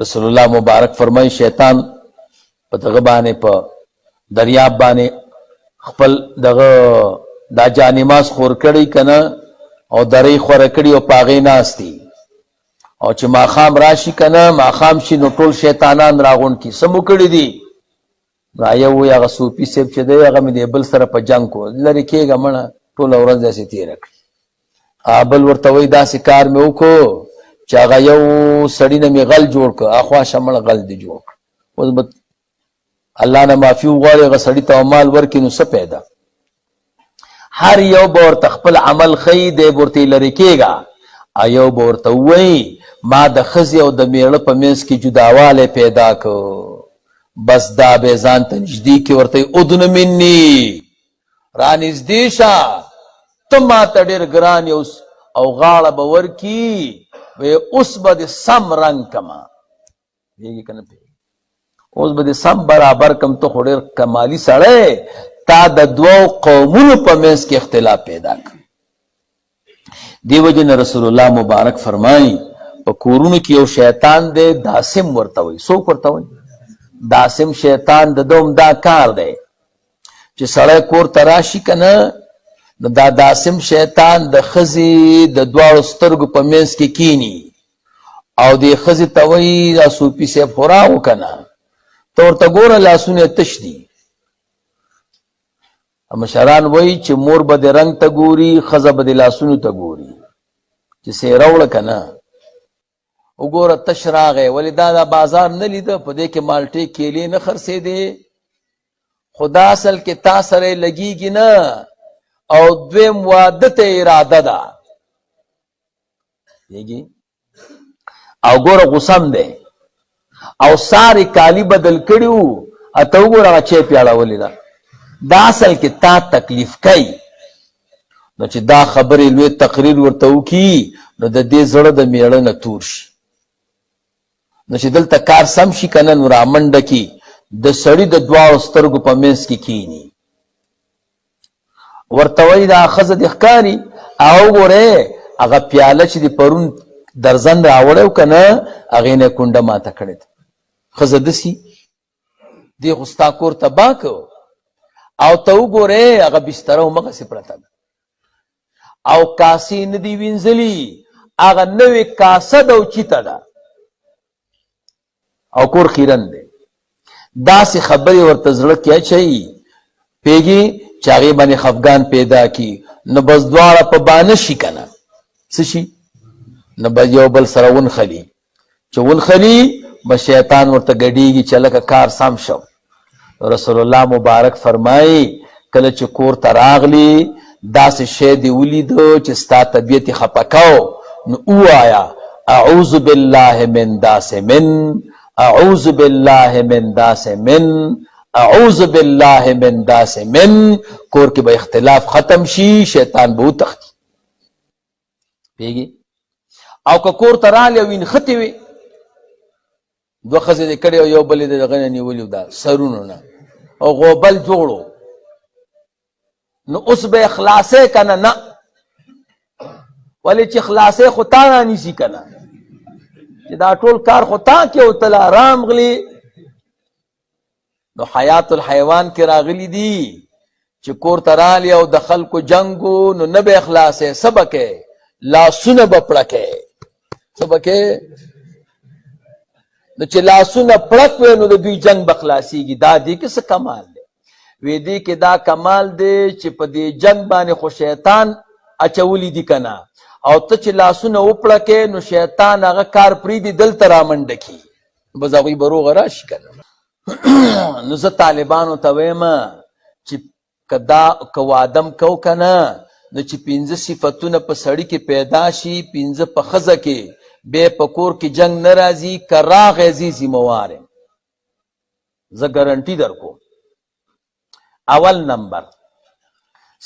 رسول الله مبارک فرمای شیطان په دغه باندې په دریاب باندې خپل دغه دا جانماز خور کړی کنه او درې خوره کړی او پاغې ناستی او چې ماښام راشي کنه ماښام شي نو ټول شیطانان راغون کی سمو کړی دي رايو هغه صوفي صاحب چې دی هغه مې بل سره په جنگ کو لري کېږه مړه ټول ورځ داسې تېره کړي بل ورته وایي داسې کار مې وکړو چې هغه یو سړي نه مې غل جوړ کړ اخوا شمړ غل دې جوړ کړ اوس به الله نه معافي وغواړي هغه سړي ته مال ورکړي نو څه پیدا هر یو به ورته خپل عمل ښیي دی به ورته لرې کېږه یو به ورته ووایي ما د ښځې او د میړه په منځ کې جداوالی پیدا کړ بس دا به ځان ته نږدې کې ورته ادن مني رانږدې شه ته ما ته ډېر ګران یې او غاړه به ورکي وی اوس به د سم رنګ کما پوهېږي که نه پوهېږي اوس به د سم برابر کم ته خو ډېر کمالي سړی تا د دوو قومونو په منځ کې اختلاف پیدا کړ دې وجې نه رسول الله مبارک فرمایي په کورونو کې یو شیطان دی داسم ورته وایي څوک ورته وایي داسم شیطان د دوم دا کار دی چې سړی کور ته راشي که نه نو دا داسم شیطان د ښځې د دواړو سترګو په منځ کې کینی او دې ښځې ته وایي دا صوفي صاحب خو راو که نه ته ورته ګوره لاسونه تش دي مشران وایي چې مور به د رنګ ته ګوري ښځه به د لاسونو ته ګوري چې څېره وړه که نه وګوره تش راغی ولې دا بازار نه لیده په دې کې مالټې کیلې نه خرڅېدې خو دا اصل کې تا سره یې لګېږي نه او دویم واده ته اراده ده او ګوره غوسم دی او ساري کالی بدل کړي وو ته وګوره هغه چای پیاړولې ده دا اصل کې تا تکلیف کوي نو چې دا خبرې لوی تقریر ورته وکړي نو د دې زړه د میړه نه تور شي نو چې دلته کار سم شي که نه نو رامنډه کي د سړي د دواړو سترګو په منځ کې کینی ورته وایي دا ښځه دې ښکاري او وګورې هغه پیاله چې د پرون درزن راوړی و که نه هغې نه یې کونډه ماته کړې ده ښځه داسې دې خو ستا کور تباه کړ او ته وګورې هغه بستره همغسې پرته ده او کاسې نه دي وینځلي هغه نوې کاسه ده او چیته ده او کور خیرن دی داسې خبرې ورته زړه کې اچوي پوهېږي چې هغې باندې خفګان پیدا کي نو بس دواړه په بانه شي که نه څه شي نو بس یو بل سره ونښلي چې ونښلي بس شیطان ورته ګډېږي چې لکه کار سم شو رسول الله مبارک فرمایي کله چې کور ته راغلي داسې شی دې ولیدو چې ستا طبیعت یې خفه کو نو ووایه اعوذ بالله من داسمن اعوذ بالله من داسمن اعوذ بالله من داسمن کور کې به اختلاف ختم شي شیطان به وتښتي پوهېږي او که کور ته راغلې او وینښتې وې دوه ښځې دې کړې او یو بل یې د دغه نه نیولي دا سرونو نه او غوبل جوړو نو اوس به یې خلاصې که نه ولې چې خلاصې خو تا رانیسي که نه چې دا ټول کار خو تا کې او تل آرام غلي نو حیات الحیوان کې راغلی دي چې کور ته راغلي او د خلکو جنګو نو نه به خلاصې څه به کې لاسونه به پړکې څه به کې نو چې لاسونه پړک وی نو د دوی جنګ به خلاصېږي دا دې کې څه کمال دی وی دې کې دا کمال دی چې په دې جنګ باندې خو شیطان اچولی دي که نه او ته چې لاسونه وپړکې نو شیطان هغه کار پرېږدي دلته رامنډه کي بس هغوی به روغه راشي که نه نو زه طالبانو ته وایم چې که وادم کو که نه نو چې 5 صفتونه په سړي کې پیدا شي 5 په ښځه کې بیا په کور کې جنگ نه راځي که راغی زی ذموار یم زه ګرنټي در کوم اول نمبر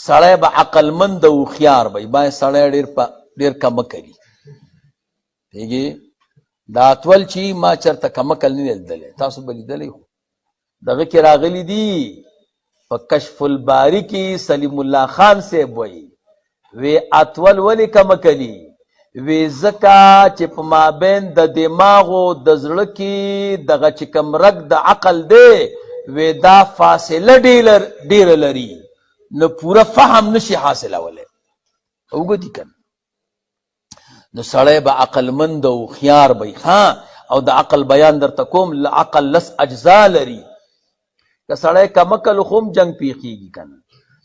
سړی به عقلمند او هوښیار وي باید سړی ډېر کمکلي پوهېږي دا اتول چې ما چېرته کمکل نه دی لیدلی تاسو به لیدلی خو دغه کې راغلی دي په کشف الباری کې سلیم الله خان صاحب وایي وی اتول ولې کمکلي وی ځکه چې په مابین د دماغو د زړه کې دغه چې کوم رګ د عقل دی وی دا فاصله ډیره لري نو پوره فهم نشي حاصلولی وګدي کنه نو سړی به عقلمند او خيار به ها او د عقل بیان درته کوم عقل لس اجزا لري که سړی کمکل خوم جنگ پیخیږي کنه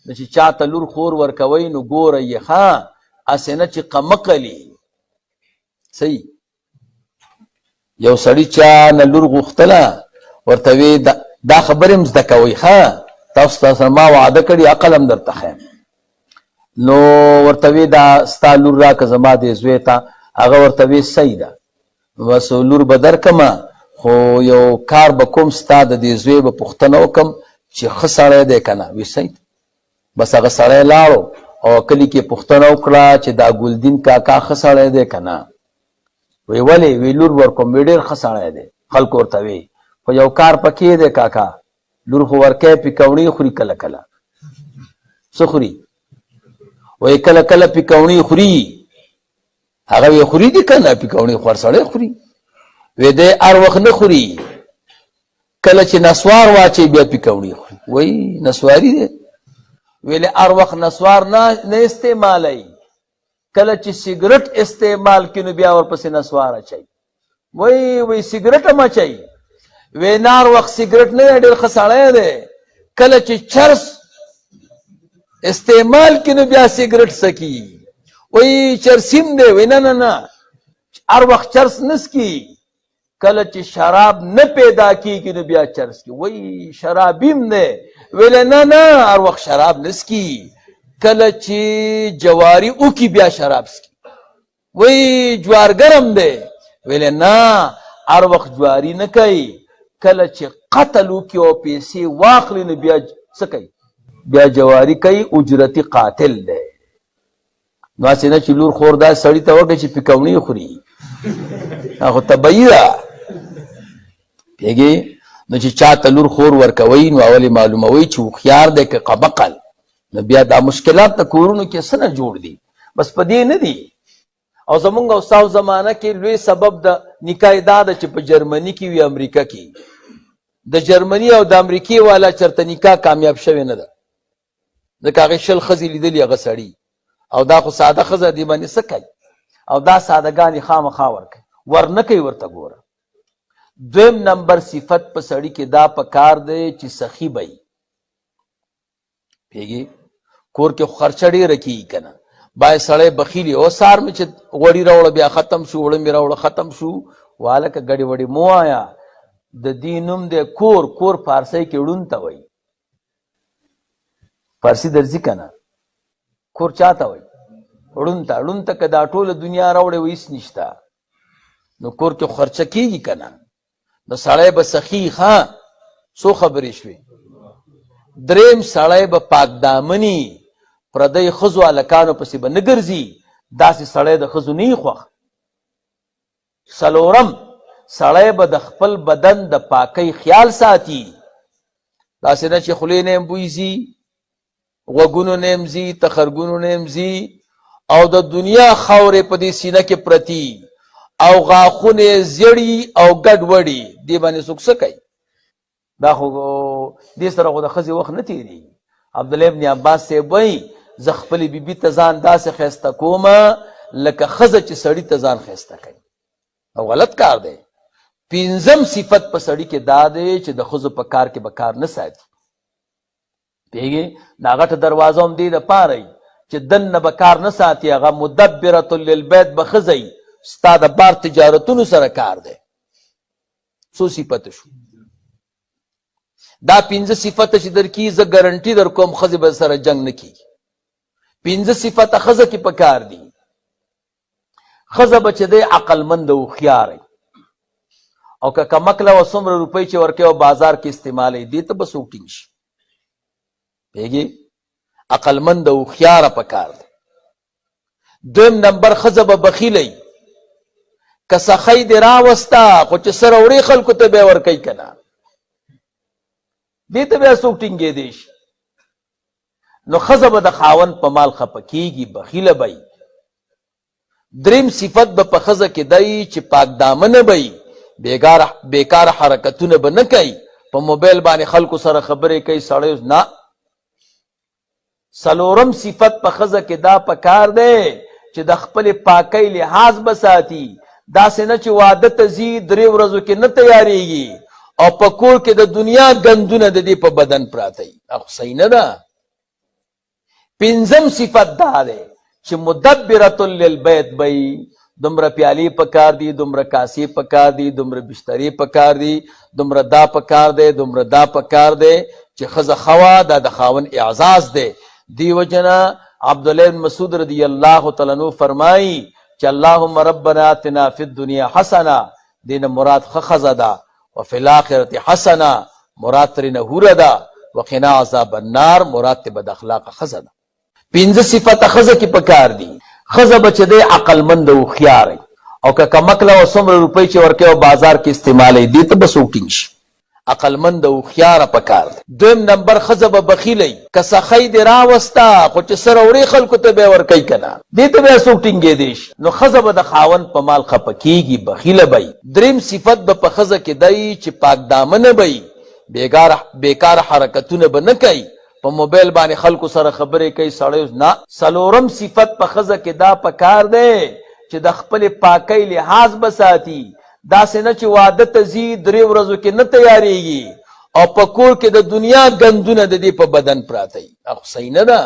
نو چې چاته لور خور ورکوي نو ګوره یې ها اسنه چې قمقلی صحیح یو سړی چا نه لور غوښتله ورته وی دا خبرې هم زده کوئ ها تاسو سره ما وعده کړې عقل هم درته ښیم نو ورته وی دا ستا لور راکه زما دې زوی ته هغه ورته وی صحیح ده بس لور به درکمه خو یو کار به کوم ستا د دې زوی به پوښتنه وکړم چې ښه سړی دی که نه وی صحیح بس هغه سړی لاړو او کلي کې پوښتنه وکړه چې دا ګلدین کاکا ښه سړی دی که نه وی ولې وی لور ورکوم وی ډېر ښه سړی دی خلکو ورته وی خو یو کار پکې دی کاکا لور خو ورکی پیکوڼي خوري کله کله څه خوري وی کله کله پیکوڼي خوري هغه وی خوري دي که نه پیکوڼي خور سړی خوري وی دی هر وخت نه خوري کله چې نسوار واچي بیا پیکوڼي خوري وی نسواري دی ویلې هر وخت نسوار نه استعمالوي کله چې سیګرټ استعمال کړي نو بیا ورپسې نسوار اچوي وی سیګرټ هم اچوي وی نه هر وخت سیګرټ نه ډېر ښه سړی دی کله چې چرس استعمال کړي نو بیا سیګرټ سکي وی چرسیم دی وی نه هر وخت چرس نسکي کله چې شراب نه پیدا کیږي نو بیا چرس کی وی شرابیم دی ویل نه هر وخت شراب نسکی کله چې جواری او کی بیا شراب سکی وی جوارګرم دی ویل نه هر وخت جواری نه کوي کله چې قتل وکي او پیسې واخلي نو بیا څه کوي بیا جواری کوي اجرتی قاتل دی نو هسې نه چې لور خور دا سړي ته وکړي چې پیکوڼي خوري هغه طبیعي ده پیږي نو چې چاته لور خور ورکوي نو اولې معلوموي چې هوښیار دی که قبقل نو بیا دا مشکلات د کورونو کې څه نه جوړ دي بس په دې نه دي او زمونږ او ستاسو زمانه کې لوی سبب د نکاح دا ده چې په جرمني کې وي امریکا کې د جرمني او د امریکې والا چرته نکاح کامیاب شوی نه ده ځکه هغې 20 ښځې لیدلي هغه سړي او دا خو ساده ښځه دې باندې څه کوي او دا سادهګانې خامخا ورکوي ورنه کوي ورته ګوره دویم نمبر صفت په سړي کې دا پکار دی چې سخي به وي پیږي کور کې خرچه ډېره کېږي که نه باید سړی بخیل او سار مې چې غوړي راوړه بیا ختم شو وړه مې راوړه ختم شو والکه ګډې وډې مو آیا د دې نوم دی کور فارسی کې ړون ته وایي فارسي درځي که نه کور چا ته وایي ړون ته که دا ټوله دنیا راوړې و هېڅ نشته نو کور کې خرچه کېږي که نه نو سړی به سخي ښه څو خبرې شوې دریم سړی به پاک دامني پردی ښځو هلکانو پسې به نه ګرځي داسې سړی د ښځو نه خوښ څلورم سړی به د خپل بدن د پاکۍ خیال ساتي داسې نه چې خولې نه هم بوی ځي غوږونو نه هم ځي تخرګونو نه هم ځي او د دنیا خاورې په دې سینه کې پرتي او غاښونه زیړي او ګډوډي دې باندې څوک څه کوي دا خو دې سره خو د ښځې وخت نه تېرېږي عبدالله ابن عباس صاحب وایي زه خپلې بیبي ته ځان داسې ښایسته کومه لکه ښځه چې سړي ته ځان ښایسته کوي او غلط کار دی پنځم صفت په سړي کې دا دی چې د ښځو په کار کې به کار نه ساتي پیږي دا غټه دروازه هم دې دپاره وي چې دننه به کار نه ساتي هغه مدبرة للبیت به ښځه ستا د بار تجارتونو سره کار دی څو صفت شو دا 5 صفت چې درکې زه ګارنټي در کوم ښځې به سره جنګ نه کېږي 5 صفت ښځه کې پکار دي ښځه به چې دی عقلمند او هوښیار او که کمکله و څومره روپۍ چې ورکوي او بازار کې استعمالوي دې ته به څوک ټینګ شي پوهېږې عقلمند او هوښیاره پکار دی دویم نمبر ښځه به بخیله که سخی دې راوسته خو چې سره وړې خلکو ته بیا ورکوي که نه دې ته بیا څوک ټینګېدی شي نو ښځه به د خاوند په مال خفه کېږي بخیله به دریم صفت به په ښځه کې دی چې پاک دامنه به وي، بیکار حرکتونه به نه کوي، په موبایل باندې خلکو سره خبرې کوي سړی نه. څلورم صفت په ښځه کې دا پکار دی چې د خپل پاکۍ لحاظ به ساتي، داسې نه چې واده ته ځي 3 ورځو کې نه تیاریږي او په کور کې د دنیا ګندونه د دې په بدن پراته وي، خو صحیح نه ده. پنځم صفت دا دی چې مدبرة للبیت به وي، دومره پیالې پکار دي، دومره کاسې پکار دي، دومره بسترې پکار دي، دومره دا پکار دی، دومره دا پکار دی چې ښځه خوا دا د خاوند اعزاز دی. دی وجنه عبدالله بن مسعود رضی الله تعالی عنہ فرمایي چې اللهم ربنا آتنا فی الدنیا حسنه، دین مراد ښځه ده، وفي الاخرة حسنه مراد ترې نهوره ده، وقنا عذاب النار مراد ته بد اخلاقه ښځه ده. 5 صفته ښځه کې پکار دي. ښځه به چې دی عقلمند او هوښیار او که کمکله او څومره روپۍ چې ورکوي او بازار کې استعمالوي دې ته به څوک ټینګ شي. عقلمند او هوښیاره پکار دی. دویم نمبر ښځه به بخیلئ، که سخی دې راوسته خو چې سره وړې خلکو ته به یې ورکوي که نه دې ته به یې څوک ټینګېدی شي. نو ښځه به د خاوند په مال خفه کېږي، بخیله به وي. دریم صفت به په ښځه کې دی چې پاک دامنه به وي، بیکار حرکتونه به نه کوي، په موبایل باندې خلکو سره خبرې کوي سړی نه. څلورم صفت په ښځه کې دا پکار دی چې د خپل پاکۍ لحاظ به ساتي، داسې نه چې واده ته ځي 3 ورځو کې نه تیاریږي او په کور کې د دنیا ګندونه د دې په بدن پراته وي، خو صحیح نه ده.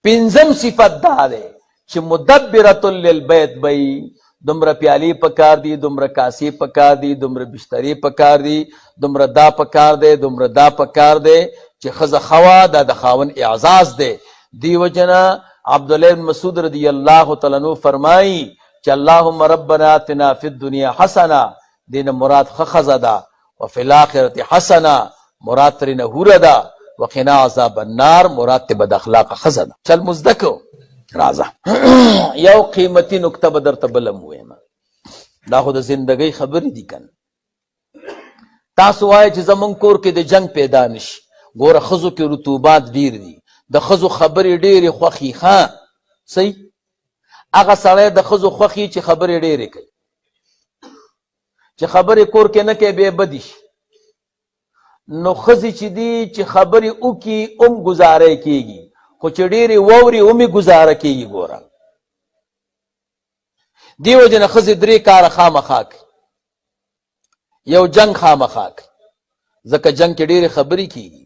پنځم صفت دا دی چې مدبرة للبیت به وي، دومره پیالې پکار دي، دومره کاسې پکار دي، دومره بسترې پکار دي، دومره دا پکار دی، دومره دا پکار دی چې ښځه خوا دا د خاوند اعزاز دی. دی وجنه عبدالله بن مسعود رضی الله تعالی عنہ فرمایي چې اللهم ربنا آتنا فی الدنیا حسنه، دین مراد ښځه ده، وفي الاخرة حسنه مراد ترې نهوره ده، وقنا عذاب النار مراد ته بد اخلاقه ښځه ده. چل مزده کو راځه یو قیمتي نکته به درته بله ووایم، دا خو د زندګۍ خبرې دي کنه. تاسو وایئ چې زمونږ کور کې د جنگ پیدا نشي. ګوره ښځو کې رطوبات ډیر دي، د ښځو خبرې ډېرې خوښي. ښه صحیح، هغه سړی د ښځو خوښي چې خبرې ډېرې کوي، چې خبرې کور کې نه کوي بیا بدي شي. نو ښځې چې دي چې خبرې وکړي ګزاره کېږي، خو چې ډېرې واوري ګزاره کېږي. ګوره دې وجې نه ښځې 3 کاره خامخا کوي. یو جنگ خامخا کوي، ځکه جنگ کې ډېرې خبرې کېږي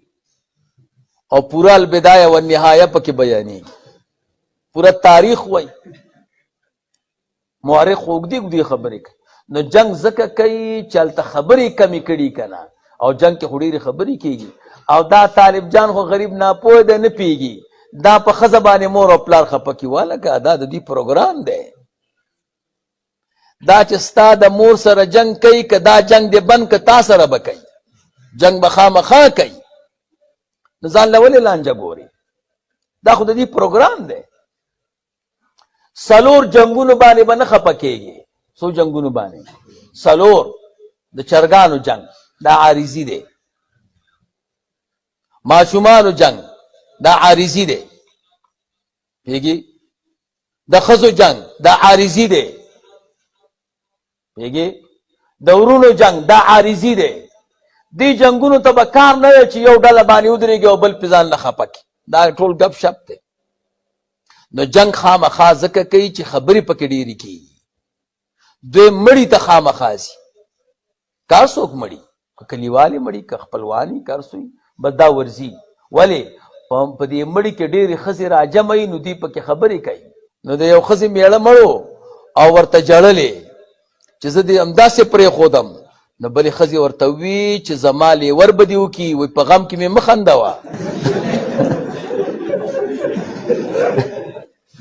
او پورا البدایه و نهایه پکې بیانېږي، پورا تاریخ وای، مورخ اوږدې خبرې کوي. نو جنگ ځکه کوي چې هلته خبرې کمې کړي که نه، او جنگ کې خو ډېرې خبرې کېږي. او دا طالب جان خو غریب ناپوه دی، نه پیږي دا په ښځه باندې مور او پلار خفه کي. والکه دا د دې پروګرام دی، دا چې ستا د مور سره جنگ کوي که دا جنگ دې بند که تا سره به کوي، جنگ به خامخا کوي. نو ځان له ولې لانجه ګوري؟ دا خو د دې پروګرام دی. 4 جنگونو باندې به نه خفه کېږي. څو جنگونو باندې؟ 4. د چرګانو جنگ دا عارضي دی، ماشومانو جنگ دا عارضي دی، پیږي؟ د ښځو جنگ دا عارضي دی، پیږي؟ د ورونو جنگ دا عارضي دی. دی جنگونو ته به کار نه دی چې یو ډله باندې ودرېږي او بل پې ځان نه خفه کړي، دا ټول ګپ شپ دی. نو جنگ خامخا ځکه کوي چې خبرې پکې ډېرې کېږي. دوی مړي ته خامخا ځي. کار څوک مړي؟ که کلیوالې مړي، که خپلواني کار سوی به دا ورځي. ولې؟ په دې مړي کې ډېرې ښځې راجمع وي، نو دوی پکې خبرې کوي. نو د یو ښځې میړه مړو او ورته جړلې چې زه دې همداسې پرېښودم، نو بلې ښځې ورته وي چې زما لیور به دې وکړي، وایي په غم کې مې مه خندوه.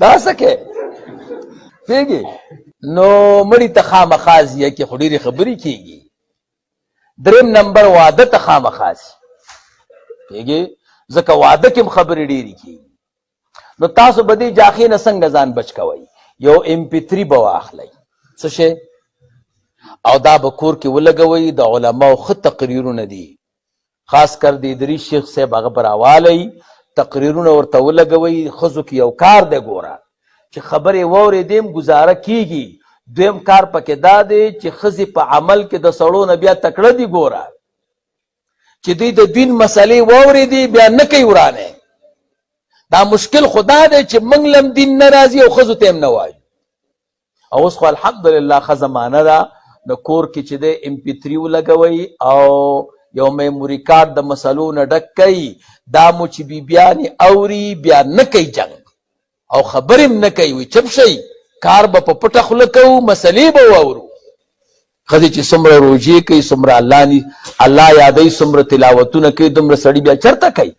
دا څه کوې؟ پوهېږې؟ نو مړي ته خامخا ځي، کې خو ډېرې خبرې کېږي. 3 نمبر واده ته خامخا ځي، پوهېږې؟ ځکه واده کې هم خبرې ډېرې کېږي. نو تاسو به دې جاخې نه څنګه ځان بچ کوئ؟ یو MP3 به واخلئ، څه شی؟ او دا به کور کې ولګوئ. د علماو ښه تقریرونه دي، خاص کر د ادریس شیخ صاحب هغه به راوالی، تقریرونه ورته ولګوئ. ښځو کې یو کار دی ګوره، چې خبرې واورېدې ګزاره کیږي. دویم کار پکې دا دی چې ښځې په عمل کې د سړو نه بیا تکړه دي. ګوره چې دوی د دین مسلې واورېدې بیا نه کوي ورانه. دا مشکل خدا دی چې موږ لم دین نه راځي او ښځو ته هم نه وایو. او اوس خو الحمدلله ښه زمانه ده، د کور کې چې دی MP3 ولګوئ او یو میموري کارت د مسلو نه ډک کوي. دا مو چې بیبیانې اوري بیا نه کوي جنګ او خبرې هم نه کوي، وي چپ شئ، کار به په پټه خوله کوو، مسلې به واورو. ښځې چې څومره روژې کوي، څومره الله یادوي، څومره تلاوتونه کوي، دومره سړي بیا چرته کوي.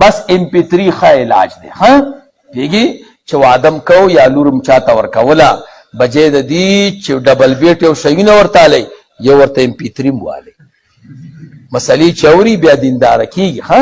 بس MP3 ښه علاج دی. ها پوهېږي چې وادم کو یا لورم چاته ورکوله بجې د دې چې ډبل بیټ یو شیونه ورته هلی یو ورته MP3 م والئ، مسلې چې اوري بیا دینداره کېږي. ها